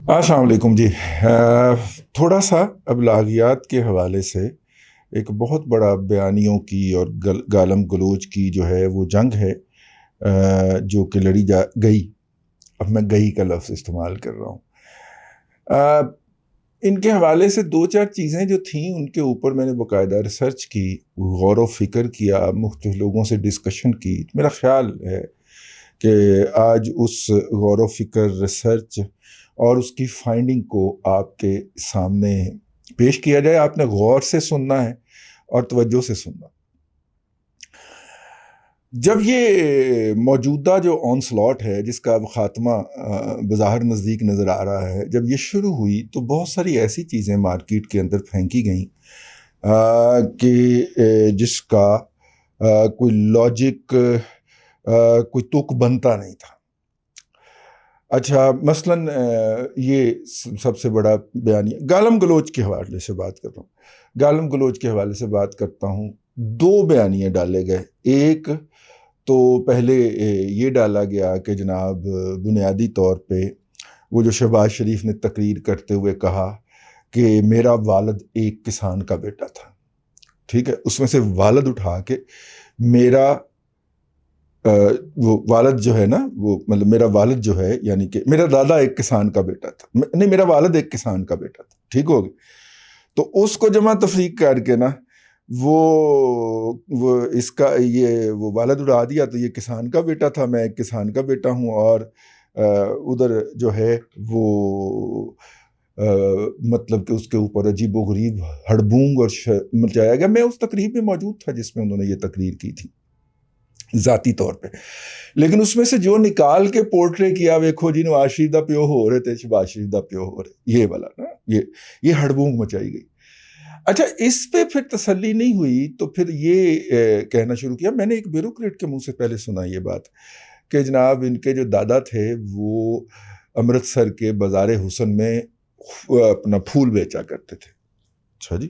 السلام علیکم جی۔ تھوڑا سا ابلاغیات کے حوالے سے ایک بہت بڑا بیانیوں کی اور گالم گلوچ کی جو ہے وہ جنگ ہے، جو کہ لڑی گئی۔ اب میں گئی کا لفظ استعمال کر رہا ہوں۔ آ، ان کے حوالے سے دو چار چیزیں جو تھیں ان کے اوپر میں نے باقاعدہ ریسرچ کی، غور و فکر کیا، مختلف لوگوں سے ڈسکشن کی۔ میرا خیال ہے کہ آج اس غور و فکر، ریسرچ اور اس کی فائنڈنگ کو آپ کے سامنے پیش کیا جائے۔ آپ نے غور سے سننا ہے اور توجہ سے سننا۔ جب یہ موجودہ جو آن سلاٹ ہے، جس کا اب خاتمہ بظاہر نزدیک نظر آ رہا ہے، جب یہ شروع ہوئی تو بہت ساری ایسی چیزیں مارکیٹ کے اندر پھینکی گئیں کہ جس کا کوئی لاجک، کوئی تک بنتا نہیں تھا۔ اچھا، مثلاً یہ سب سے بڑا بیانیہ گالم گلوچ کے حوالے سے بات کر رہا ہوں۔ گالم گلوچ کے حوالے سے بات کرتا ہوں۔ دو بیانیے ڈالے گئے۔ ایک تو پہلے یہ ڈالا گیا کہ جناب بنیادی طور پہ وہ جو شہباز شریف نے تقریر کرتے ہوئے کہا کہ میرا والد ایک کسان کا بیٹا تھا، ٹھیک ہے، اس میں سے والد اٹھا کے میرا وہ والد جو ہے نا، وہ مطلب میرا والد جو ہے، یعنی کہ میرا دادا ایک کسان کا بیٹا تھا، نہیں، میرا والد ایک کسان کا بیٹا تھا، ٹھیک ہو گیا۔ تو اس کو جمع تفریق کر کے نا وہ اس کا یہ وہ والد اڑا دیا، تو یہ کسان کا بیٹا تھا، میں ایک کسان کا بیٹا ہوں، اور ادھر جو ہے وہ مطلب کہ اس کے اوپر عجیب و غریب ہڑبونگ اور مچایا گیا۔ میں اس تقریب میں موجود تھا جس میں انہوں نے یہ تقریر کی تھی ذاتی طور پہ، لیکن اس میں سے جو نکال کے پورٹرے کیا، ویکھو جی نواز شریف دا پیو ہو رہے تھے، شہباز شریف دا پیو ہو رہے، یہ والا نا، یہ ہڑبونگ مچائی گئی۔ اچھا، اس پہ پھر تسلی نہیں ہوئی تو پھر یہ کہنا شروع کیا۔ میں نے ایک بیوروکریٹ کے منہ سے پہلے سنا یہ بات کہ جناب ان کے جو دادا تھے وہ امرتسر کے بازار حسن میں اپنا پھول بیچا کرتے تھے۔ اچھا جی،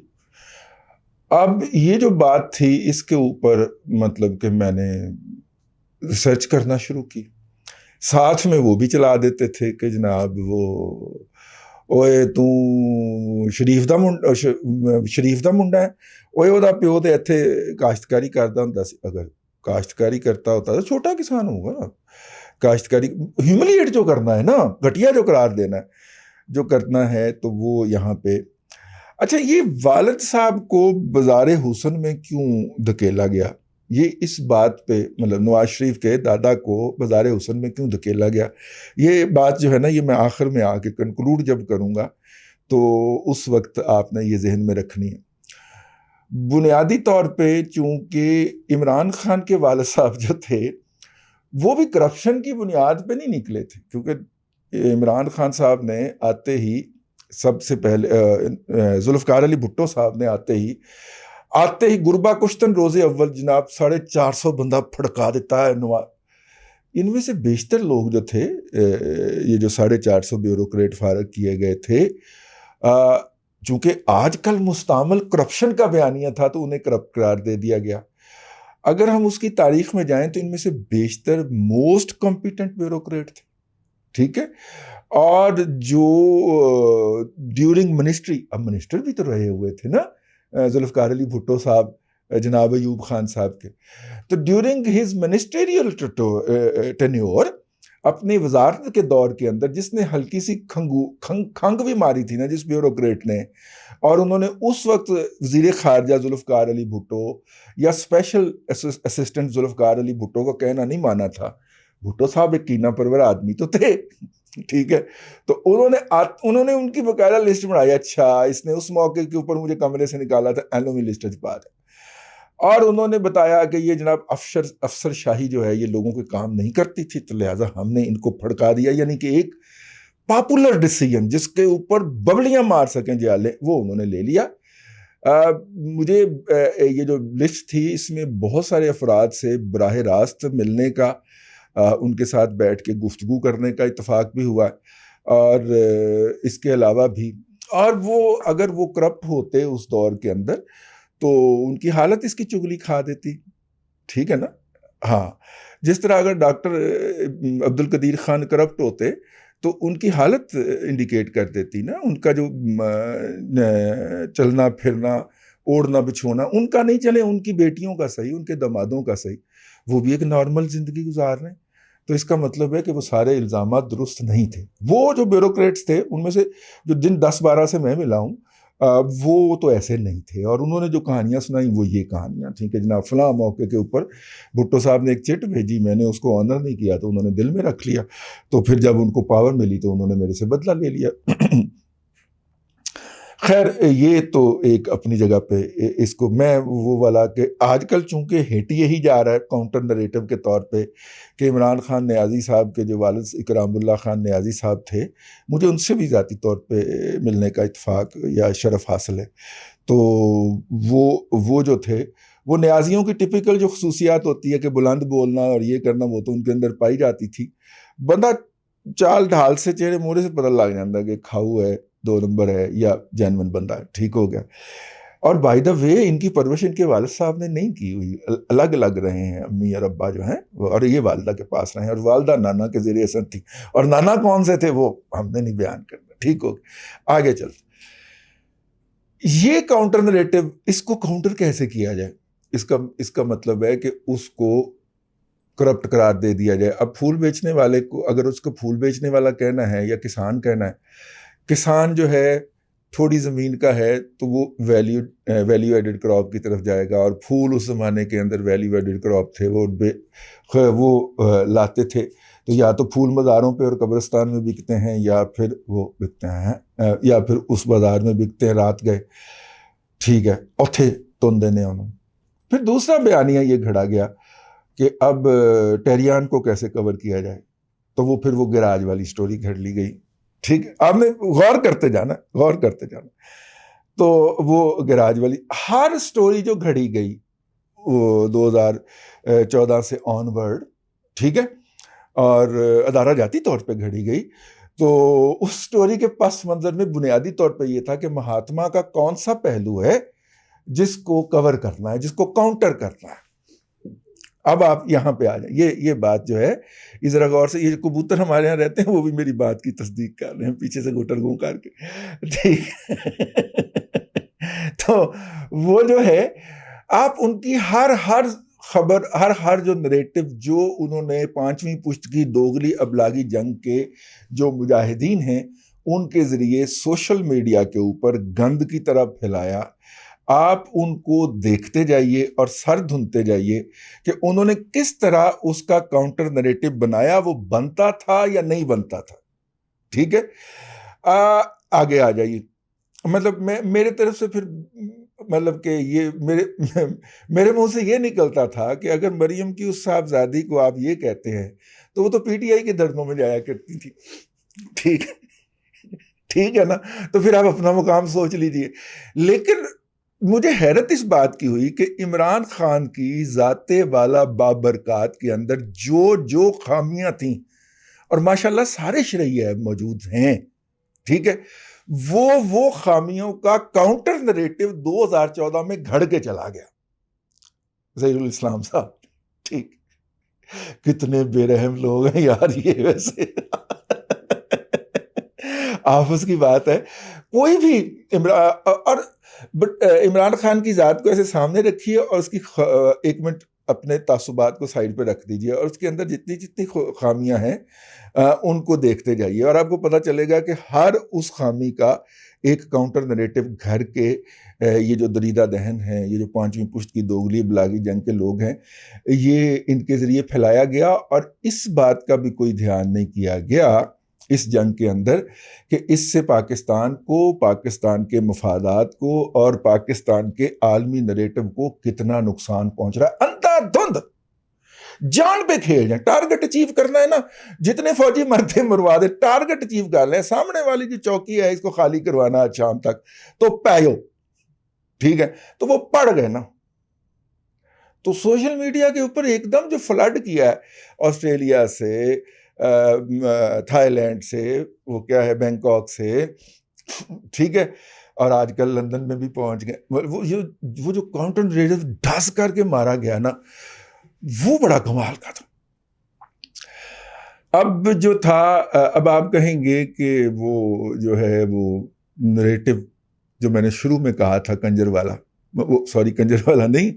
اب یہ جو بات تھی اس کے اوپر مطلب کہ میں نے ریسرچ کرنا شروع کی۔ ساتھ میں وہ بھی چلا دیتے تھے کہ جناب وہ اوئے تو شریف دا منڈا ہے، اوئے او دا پیو تے ایتھے کاشتکاری کردا ہوندا سی۔ اگر کاشتکاری کرتا ہوتا تو چھوٹا کسان ہوگا، کاشتکاری ہیوملیٹ جو کرنا ہے نا، گھٹیا جو قرار دینا ہے، جو کرنا ہے، تو وہ یہاں پہ۔ اچھا، یہ والد صاحب کو بازار حسن میں کیوں دھکیلا گیا؟ یہ اس بات پہ مطلب نواز شریف کے دادا کو بازار حسن میں کیوں دھکیلا گیا، یہ بات جو ہے نا، یہ میں آخر میں آ کے کنکلوڈ جب کروں گا تو اس وقت آپ نے یہ ذہن میں رکھنی ہے۔ بنیادی طور پہ چونکہ عمران خان کے والد صاحب جو تھے وہ بھی کرپشن کی بنیاد پہ نہیں نکلے تھے، کیونکہ عمران خان صاحب نے آتے ہی سب سے پہلے ذوالفقار علی بھٹو صاحب نے آتے ہی گربا کشتن روز اول جناب 450 بندہ پھڑکا دیتا ہے۔ ان میں سے بیشتر لوگ جو تھے، یہ جو 450 بیوروکریٹ فارغ کیے گئے تھے، چونکہ آج کل مستعمل کرپشن کا بیانیہ تھا تو انہیں کرپٹ قرار دے دیا گیا۔ اگر ہم اس کی تاریخ میں جائیں تو ان میں سے بیشتر موسٹ کمپیٹنٹ بیوروکریٹ تھے، ٹھیک ہے، اور جو ڈیورنگ منسٹری، اب منسٹر بھی تو رہے ہوئے تھے نا ذوالفقار علی بھٹو صاحب، جناب ایوب خان صاحب کے، تو ڈیورنگ ہز منسٹریل ٹینیور، اپنی وزارت کے دور کے اندر جس نے ہلکی سی کھنگ بھی ماری تھی نا جس بیوروکریٹ نے، اور انہوں نے اس وقت وزیر خارجہ ذوالفقار علی بھٹو یا اسپیشل اسسٹنٹ ذوالفقار علی بھٹو کا کہنا نہیں مانا تھا۔ بھٹو صاحب ایک کینہ پرور آدمی تو تھے، ٹھیک ہے، تو انہوں نے ان کی باقاعدہ لسٹ بنائی۔ اچھا، اس نے اس موقع کے اوپر مجھے کمرے سے نکالا تھا، ایلومی لسٹ پا دے، اور انہوں نے بتایا کہ یہ جناب افسر شاہی جو ہے یہ لوگوں کے کام نہیں کرتی تھی، تو لہٰذا ہم نے ان کو پھڑکا دیا، یعنی کہ ایک پاپولر ڈیسیجن جس کے اوپر ببلیاں مار سکیں جیالے، وہ انہوں نے لے لیا۔ مجھے یہ جو لسٹ تھی اس میں بہت سارے افراد سے براہ راست ملنے کا، ان کے ساتھ بیٹھ کے گفتگو کرنے کا اتفاق بھی ہوا، اور اس کے علاوہ بھی، اور وہ اگر وہ کرپٹ ہوتے اس دور کے اندر تو ان کی حالت اس کی چگلی کھا دیتی، ٹھیک ہے نا۔ ہاں، جس طرح اگر ڈاکٹر عبدالقدیر خان کرپٹ ہوتے تو ان کی حالت انڈیکیٹ کر دیتی نا، ان کا جو چلنا پھرنا اوڑھنا بچھونا ان کا نہیں چلے، ان کی بیٹیوں کا صحیح، ان کے دامادوں کا صحیح، وہ بھی ایک نارمل زندگی گزار رہے ہیں. تو اس کا مطلب ہے کہ وہ سارے الزامات درست نہیں تھے. وہ جو بیوروکریٹس تھے ان میں سے جو جن 10-12 سے میں ملا ہوں وہ تو ایسے نہیں تھے، اور انہوں نے جو کہانیاں سنائیں وہ یہ کہانیاں تھیں کہ جناب فلاں موقع کے اوپر بھٹو صاحب نے ایک چٹ بھیجی، میں نے اس کو آنر نہیں کیا تو انہوں نے دل میں رکھ لیا، تو پھر جب ان کو پاور ملی تو انہوں نے میرے سے بدلہ لے لیا. خیر یہ تو ایک اپنی جگہ پہ، اس کو میں وہ والا کہ آج کل چونکہ ہٹ یہی جا رہا ہے کاؤنٹر نریٹو کے طور پہ کہ عمران خان نیازی صاحب کے جو والد اکرام اللہ خان نیازی صاحب تھے، مجھے ان سے بھی ذاتی طور پہ ملنے کا اتفاق یا شرف حاصل ہے. تو وہ جو تھے وہ نیازیوں کی ٹپیکل جو خصوصیات ہوتی ہے کہ بلند بولنا اور یہ کرنا وہ تو ان کے اندر پائی جاتی تھی. بندہ چال ڈھال سے چہرے مورے سے پتہ لگ جاتا کہ کھاؤ ہے، 2 نمبر ہے یا جینون بندہ ہے، ٹھیک ہو گیا. اور بائی دا وے ان کی پرورش ان کے والد صاحب نے نہیں کی ہوئی، الگ الگ رہے ہیں امی اور ابا جو ہیں، اور یہ والدہ کے پاس رہے ہیں، اور والدہ نانا کے زیر اثر تھی، اور نانا کون سے تھے وہ ہم نے نہیں بیان کرنا، ٹھیک ہو گیا. آگے چلتے، یہ کاؤنٹر نریٹو، اس کو کاؤنٹر کیسے کیا جائے؟ اس کا مطلب ہے کہ اس کو کرپٹ قرار دے دیا جائے. اب پھول بیچنے والے کو اگر اس کو پھول بیچنے والا کہنا ہے یا کسان کہنا ہے، کسان جو ہے تھوڑی زمین کا ہے تو وہ ویلیو ایڈڈ کراپ کی طرف جائے گا، اور پھول اس زمانے کے اندر ویلیو ایڈڈ کراپ تھے، وہ لاتے تھے. تو یا تو پھول مزاروں پہ اور قبرستان میں بکتے ہیں، یا پھر وہ بکتے ہیں یا پھر اس بازار میں بکتے ہیں، رات گئے، ٹھیک ہے، اوتھے تن دینے انہوں. پھر دوسرا بیانیہ یہ گھڑا گیا کہ اب ٹیریان کو کیسے کور کیا جائے، تو وہ پھر وہ گراج والی سٹوری گھڑ لی گئی. ٹھیک ہے، آپ نے غور کرتے جانا. تو وہ گراج والی ہر سٹوری جو گھڑی گئی وہ 2014 سے آن ورڈ، ٹھیک ہے، اور ادارہ جاتی طور پہ گھڑی گئی، تو اس سٹوری کے پس منظر میں بنیادی طور پہ یہ تھا کہ مہاتما کا کون سا پہلو ہے جس کو کور کرنا ہے، جس کو کاؤنٹر کرنا ہے. اب آپ یہاں پہ آ جائیں، یہ بات جو ہے یہ ذرا غور سے، یہ کبوتر ہمارے یہاں رہتے ہیں وہ بھی میری بات کی تصدیق کر رہے ہیں پیچھے سے گھٹر گوں کر کے، ٹھیک. تو وہ جو ہے آپ ان کی ہر خبر، ہر جو نریٹو جو انہوں نے 5ویں پشت کی دوغلی ابلاغی جنگ کے جو مجاہدین ہیں ان کے ذریعے سوشل میڈیا کے اوپر گند کی طرح پھیلایا، آپ ان کو دیکھتے جائیے اور سر دھنتے جائیے کہ انہوں نے کس طرح اس کا کاؤنٹر نریٹو بنایا، وہ بنتا تھا یا نہیں بنتا تھا. ٹھیک ہے، آگے آ جائیے. مطلب میرے طرف سے پھر مطلب کہ یہ میرے منہ سے یہ نکلتا تھا کہ اگر مریم کی اس صاحبزادی کو آپ یہ کہتے ہیں تو وہ تو پی ٹی آئی کے دھرنوں میں جایا کرتی تھی. ٹھیک ہے نا، تو پھر آپ اپنا مقام سوچ لیجئے. لیکن مجھے حیرت اس بات کی ہوئی کہ عمران خان کی ذات والا بابرکات کے اندر جو خامیاں تھیں، اور ماشاءاللہ سارے شرعیہ موجود ہیں، ٹھیک ہے، وہ خامیوں کا کاؤنٹر نریٹو 2014 میں گھڑ کے چلا گیا ظہیر الاسلام صاحب. ٹھیک، کتنے بے رحم لوگ ہیں یار یہ، ویسے آفس کی بات ہے. کوئی بھی عمران خان کی ذات کو ایسے سامنے رکھیے اور اس کی 1 منٹ اپنے تعصبات کو سائیڈ پہ رکھ دیجئے اور اس کے اندر جتنی خامیاں ہیں ان کو دیکھتے جائیے، اور آپ کو پتہ چلے گا کہ ہر اس خامی کا ایک کاؤنٹر نریٹو گھر کے یہ جو دریدہ دہن ہیں، یہ جو 5ویں پشت کی دوغلی ابلاغی جنگ کے لوگ ہیں، یہ ان کے ذریعے پھیلایا گیا. اور اس بات کا بھی کوئی دھیان نہیں کیا گیا اس جنگ کے اندر کہ اس سے پاکستان کو، پاکستان کے مفادات کو اور پاکستان کے عالمی نریٹو کو کتنا نقصان پہنچ رہا ہے. اندھا دھند جان پہ کھیل جائیں، ٹارگٹ اچیو کرنا ہے نا، جتنے فوجی مرتے مروا دے، ٹارگٹ اچیو کر لیں. سامنے والی جو چوکی ہے اس کو خالی کروانا ہے شام تک، تو پیو، ٹھیک ہے، تو وہ پڑ گئے نا. تو سوشل میڈیا کے اوپر ایک دم جو فلڈ کیا ہے آسٹریلیا سے، تھائی لینڈ سے، وہ کیا ہے بینکاک سے، ٹھیک ہے، اور آج کل لندن میں بھی پہنچ گئے. وہ جو کاؤنٹر نریٹو ڈھس کر کے مارا گیا نا، وہ بڑا کمال کا تھا. اب جو تھا، اب آپ کہیں گے کہ وہ جو ہے وہ نریٹو جو میں نے شروع میں کہا تھا کنجر والا، وہ سوری کنجر والا نہیں،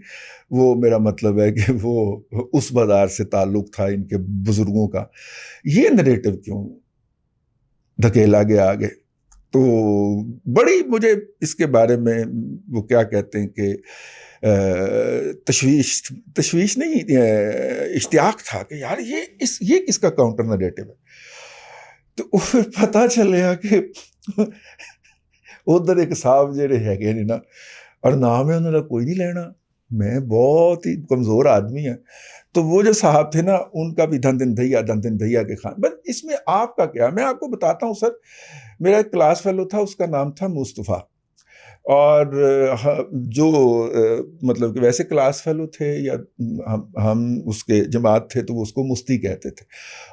وہ میرا مطلب ہے کہ وہ اس بازار سے تعلق تھا ان کے بزرگوں کا، یہ نریٹو کیوں دھکیلا گیا آگے؟ تو بڑی مجھے اس کے بارے میں وہ کیا کہتے ہیں کہ تشویش نہیں، اشتیاق تھا کہ یار یہ کس کا کاؤنٹر نریٹو ہے. تو پھر پتہ چلیا کہ ادھر ایک صاحب جڑے ہے نا، اور نام ہے انہوں نے کوئی نہیں لینا، میں بہت ہی کمزور آدمی ہے. تو وہ جو صاحب تھے نا، ان کا بھی دھن دن دھیا کے خان. بس اس میں آپ کا کیا، میں آپ کو بتاتا ہوں سر. میرا ایک کلاس فیلو تھا، اس کا نام تھا مصطفیٰ، اور جو مطلب کہ ویسے کلاس فیلو تھے یا ہم اس کے جماعت تھے تو وہ اس کو مستی کہتے تھے،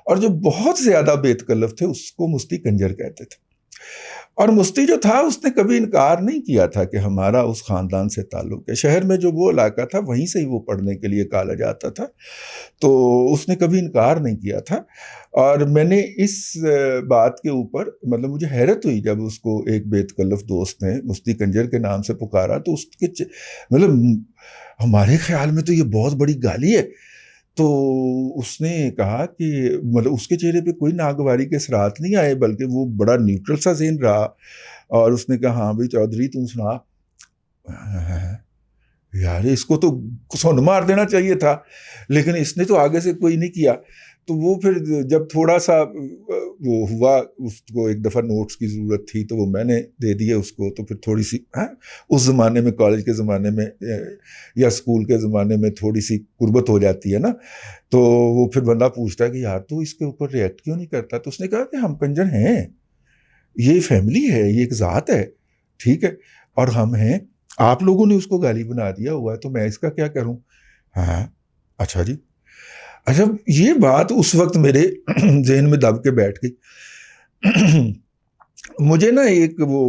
اور جو بہت زیادہ بے تکلف تھے اس کو مستی کنجر کہتے تھے. اور مستی جو تھا اس نے کبھی انکار نہیں کیا تھا کہ ہمارا اس خاندان سے تعلق ہے. شہر میں جو وہ علاقہ تھا وہیں سے ہی وہ پڑھنے کے لیے کالا جاتا تھا، تو اس نے کبھی انکار نہیں کیا تھا. اور میں نے اس بات کے اوپر مطلب مجھے حیرت ہوئی جب اس کو ایک بے تکلف دوست نے مستی کنجر کے نام سے پکارا، تو اس کے مطلب ہمارے خیال میں تو یہ بہت بڑی گالی ہے. تو اس نے کہا کہ مطلب اس کے چہرے پہ کوئی ناگواری کے اثرات نہیں آئے، بلکہ وہ بڑا نیوٹرل سا ذہن رہا، اور اس نے کہا ہاں بھائی چودھری تم سنا. یار اس کو تو سن مار دینا چاہیے تھا، لیکن اس نے تو آگے سے کوئی نہیں کیا. تو وہ پھر جب تھوڑا سا وہ ہوا، اس کو ایک دفعہ نوٹس کی ضرورت تھی تو وہ میں نے دے دیے اس کو. تو پھر تھوڑی سی اس زمانے میں، کالج کے زمانے میں یا اسکول کے زمانے میں تھوڑی سی قربت ہو جاتی ہے نا، تو وہ پھر بندہ پوچھتا ہے کہ یار تو اس کے اوپر ریئیکٹ کیوں نہیں کرتا. تو اس نے کہا کہ ہم کنجر ہیں، یہ فیملی ہے، یہ ایک ذات ہے، ٹھیک ہے، اور ہم ہیں. آپ لوگوں نے اس کو گالی بنا دیا ہوا ہے تو میں اس کا کیا کروں. ہاں اچھا جی. اچھا یہ بات اس وقت میرے ذہن میں دب کے بیٹھ گئی. مجھے نا ایک وہ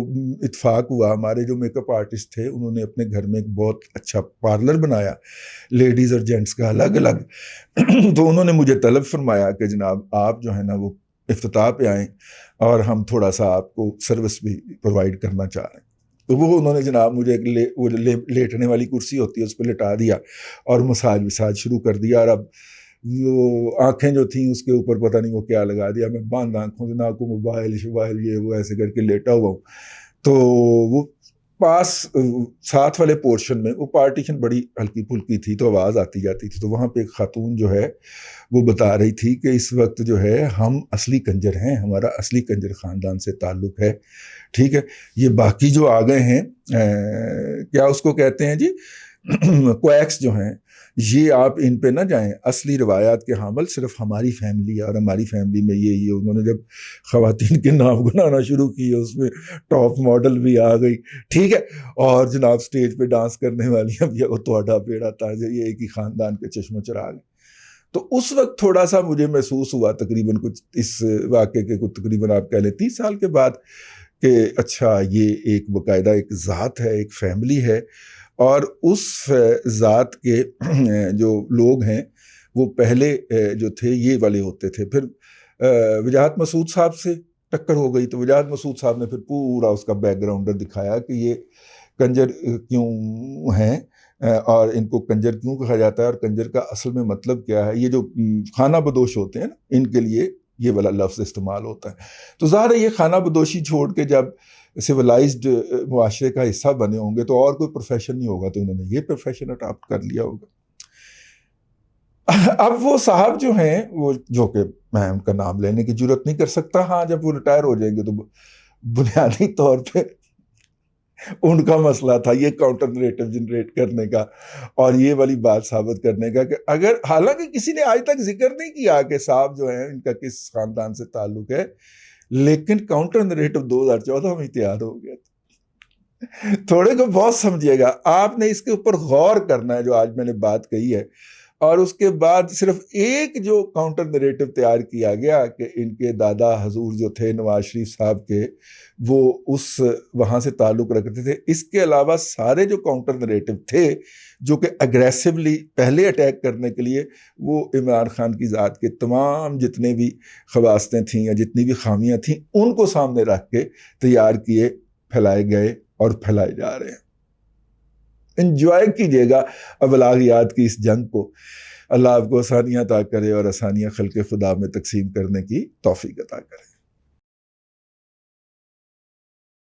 اتفاق ہوا، ہمارے جو میک اپ آرٹسٹ تھے انہوں نے اپنے گھر میں ایک بہت اچھا پارلر بنایا، لیڈیز اور جینٹس کا الگ الگ. تو انہوں نے مجھے طلب فرمایا کہ جناب آپ جو ہے نا وہ افتتاح پہ آئیں اور ہم تھوڑا سا آپ کو سروس بھی پرووائڈ کرنا چاہ رہے ہیں. تو وہ انہوں نے جناب مجھے لیٹنے والی کرسی ہوتی ہے اس پہ لٹا دیا اور مساج وساج شروع کر دیا. اور اب وہ آنکھیں جو تھیں اس کے اوپر پتہ نہیں وہ کیا لگا دیا، میں بند آنکھوں سے نہ کو موبائل شوبائل یہ وہ ایسے کر کے لیٹا ہوا ہوں. تو وہ پاس ساتھ والے پورشن میں وہ پارٹیشن بڑی ہلکی پھلکی تھی تو آواز آتی جاتی تھی. تو وہاں پہ ایک خاتون جو ہے وہ بتا رہی تھی کہ اس وقت جو ہے ہم اصلی کنجر ہیں، ہمارا اصلی کنجر خاندان سے تعلق ہے، ٹھیک ہے. یہ باقی جو آ گئے ہیں کیا اس کو کہتے ہیں جی کویکس جو ہیں، یہ آپ ان پہ نہ جائیں. اصلی روایات کے حامل صرف ہماری فیملی ہے، اور ہماری فیملی میں یہ انہوں نے جب خواتین کے نام گنانا شروع کیے اس میں ٹاپ ماڈل بھی آ گئی، ٹھیک ہے، اور جناب سٹیج پہ ڈانس کرنے والی اب یہ توڑا بیڑا تاج یہ ایک ہی خاندان کے چشم چراغ. تو اس وقت تھوڑا سا مجھے محسوس ہوا تقریباً کچھ اس واقعے کے کچھ تقریباً آپ کہہ لیں 30 سال کے بعد کہ اچھا یہ ایک باقاعدہ ایک ذات ہے، ایک فیملی ہے، اور اس ذات کے جو لوگ ہیں وہ پہلے جو تھے یہ والے ہوتے تھے. پھر وجاہت مسعود صاحب سے ٹکر ہو گئی تو وجاہت مسعود صاحب نے پھر پورا اس کا بیک گراؤنڈر دکھایا کہ یہ کنجر کیوں ہیں اور ان کو کنجر کیوں کہا جاتا ہے اور کنجر کا اصل میں مطلب کیا ہے. یہ جو خانہ بدوش ہوتے ہیں نا ان کے لیے یہ والا لفظ استعمال ہوتا ہے. تو ظاہر ہے یہ خانہ بدوشی چھوڑ کے جب سویلائزڈ معاشرے کا حصہ بنے ہوں گے تو اور کوئی پروفیشن نہیں ہوگا تو انہوں نے یہ پروفیشن اڈاپٹ کر لیا ہوگا. اب وہ صاحب جو ہیں وہ جو کہ میں ان کا نام لینے کی جرت نہیں کر سکتا، ہاں جب وہ ریٹائر ہو جائیں گے تو بنیادی طور پہ ان کا مسئلہ تھا یہ کاؤنٹر نریٹو جنریٹ کرنے کا اور یہ والی بات ثابت کرنے کا کہ اگر حالانکہ کسی نے آج تک ذکر نہیں کیا کہ صاحب جو ہیں ان کا کس خاندان سے تعلق ہے، لیکن کاؤنٹر نریٹو 2014 میں تیار ہو گیا. تھوڑے کو بہت سمجھیے گا، آپ نے اس کے اوپر غور کرنا ہے جو آج میں نے بات کہی ہے. اور اس کے بعد صرف ایک جو کاؤنٹر نریٹو تیار کیا گیا کہ ان کے دادا حضور جو تھے نواز شریف صاحب کے، وہ وہاں سے تعلق رکھتے تھے. اس کے علاوہ سارے جو کاؤنٹر نریٹو تھے جو کہ اگریسولی پہلے اٹیک کرنے کے لیے، وہ عمران خان کی ذات کے تمام جتنے بھی خواستیں تھیں یا جتنی بھی خامیاں تھیں ان کو سامنے رکھ کے تیار کیے، پھیلائے گئے اور پھیلائے جا رہے ہیں. انجوائے کیجیے گا ابلاغیات کی اس جنگ کو. اللہ آپ کو آسانیاں عطا کرے اور آسانیاں خلق خدا میں تقسیم کرنے کی توفیق عطا کرے.